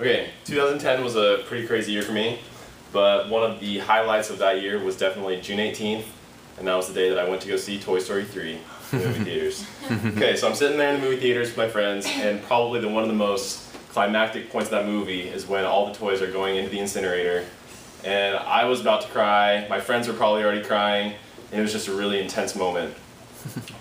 Okay, 2010 was a pretty crazy year for me, but one of the highlights of that year was definitely June 18th, and that was the day that I went to go see Toy Story 3 in the movie theaters. Okay, so I'm sitting there in the movie theaters with my friends, and probably one of the most climactic points of that movie is when all the toys are going into the incinerator, and I was about to cry, my friends were probably already crying, and it was just a really intense moment.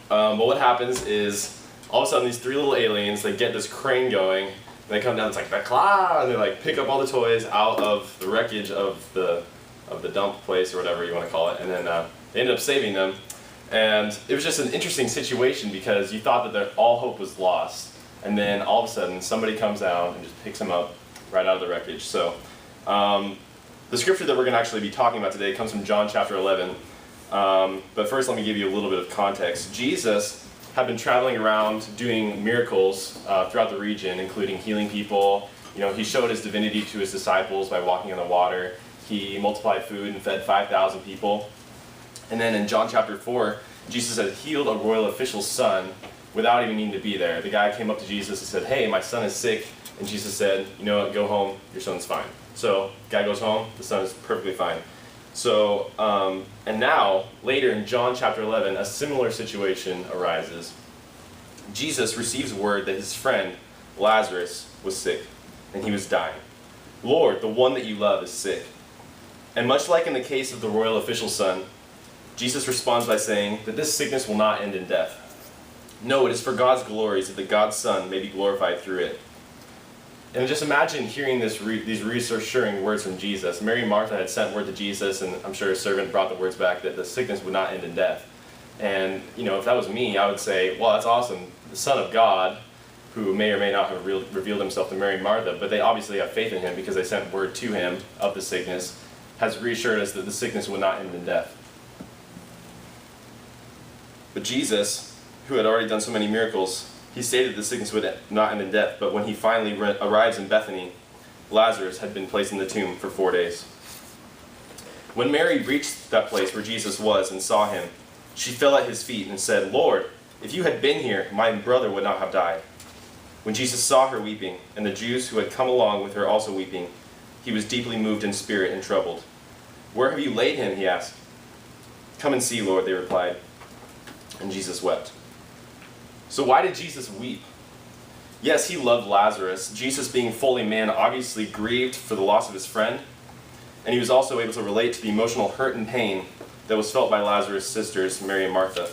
But what happens is, all of a sudden these three little aliens, they get this crane going, and they come down, it's like, "Bakla!" and they like pick up all the toys out of the wreckage of the dump place, or whatever you want to call it, and then they ended up saving them. And it was just an interesting situation because you thought that all hope was lost, and then all of a sudden somebody comes out and just picks them up right out of the wreckage. So the scripture that we're going to actually be talking about today comes from John chapter 11. But first let me give you a little bit of context. Jesus had been traveling around doing miracles throughout the region, including healing people. You know, he showed his divinity to his disciples by walking on the water. He multiplied food and fed 5,000 people. And then in John chapter 4, Jesus had healed a royal official's son without even needing to be there. The guy came up to Jesus and said, "Hey, my son is sick." And Jesus said, "You know what, go home, your son's fine." So the guy goes home, the son is perfectly fine. So, and now, later in John chapter 11, a similar situation arises. Jesus receives word that his friend, Lazarus, was sick, and he was dying. "Lord, the one that you love is sick." And much like in the case of the royal official's son, Jesus responds by saying that this sickness will not end in death. No, it is for God's glory, so that God's Son may be glorified through it. And just imagine hearing these reassuring words from Jesus. Mary and Martha had sent word to Jesus, and I'm sure a servant brought the words back that the sickness would not end in death. And you know, if that was me, I would say, well, that's awesome. The Son of God, who may or may not have revealed himself to Mary and Martha, but they obviously have faith in him because they sent word to him of the sickness, has reassured us that the sickness would not end in death. But Jesus, who had already done so many miracles, he stated the sickness would not end in death, but when he finally arrives in Bethany, Lazarus had been placed in the tomb for 4 days. When Mary reached that place where Jesus was and saw him, she fell at his feet and said, "Lord, if you had been here, my brother would not have died." When Jesus saw her weeping, and the Jews who had come along with her also weeping, he was deeply moved in spirit and troubled. "Where have you laid him?" he asked. "Come and see, Lord," they replied. And Jesus wept. So why did Jesus weep? Yes, he loved Lazarus. Jesus, being fully man, obviously grieved for the loss of his friend, and he was also able to relate to the emotional hurt and pain that was felt by Lazarus' sisters, Mary and Martha.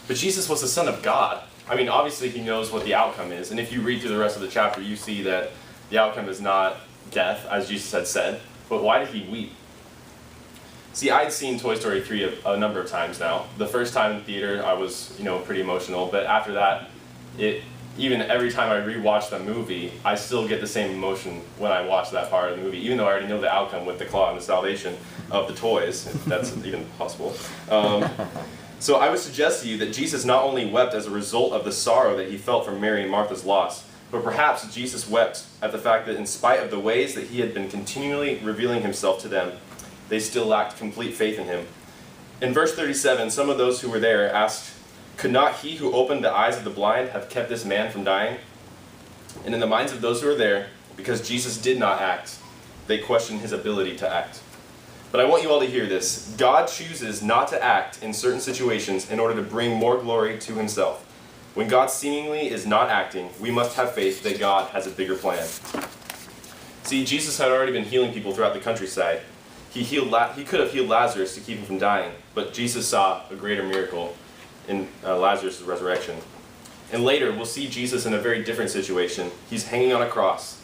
But Jesus was the Son of God. I mean, obviously he knows what the outcome is, and if you read through the rest of the chapter, you see that the outcome is not death, as Jesus had said. But why did he weep? See, I'd seen Toy Story 3 a number of times now. The first time in the theater, I was, pretty emotional. But after that, even every time I rewatch the movie, I still get the same emotion when I watch that part of the movie, even though I already know the outcome with the claw and the salvation of the toys, if that's even possible. So I would suggest to you that Jesus not only wept as a result of the sorrow that he felt from Mary and Martha's loss, but perhaps Jesus wept at the fact that in spite of the ways that he had been continually revealing himself to them, they still lacked complete faith in him. In verse 37, some of those who were there asked, "Could not he who opened the eyes of the blind have kept this man from dying?" And in the minds of those who were there, because Jesus did not act, they questioned his ability to act. But I want you all to hear this. God chooses not to act in certain situations in order to bring more glory to himself. When God seemingly is not acting, we must have faith that God has a bigger plan. See, Jesus had already been healing people throughout the countryside. He could have healed Lazarus to keep him from dying, but Jesus saw a greater miracle in Lazarus' resurrection. And later, we'll see Jesus in a very different situation. He's hanging on a cross,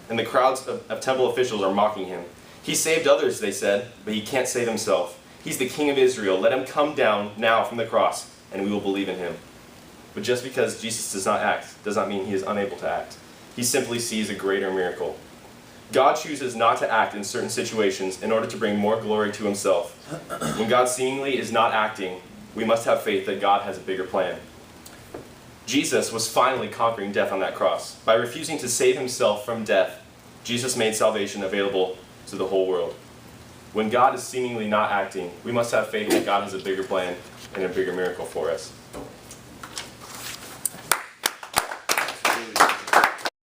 and the crowds of temple officials are mocking him. "He saved others," they said, "but he can't save himself. He's the King of Israel. Let him come down now from the cross, and we will believe in him." But just because Jesus does not act does not mean he is unable to act. He simply sees a greater miracle. God chooses not to act in certain situations in order to bring more glory to himself. When God seemingly is not acting, we must have faith that God has a bigger plan. Jesus was finally conquering death on that cross. By refusing to save himself from death, Jesus made salvation available to the whole world. When God is seemingly not acting, we must have faith that God has a bigger plan and a bigger miracle for us.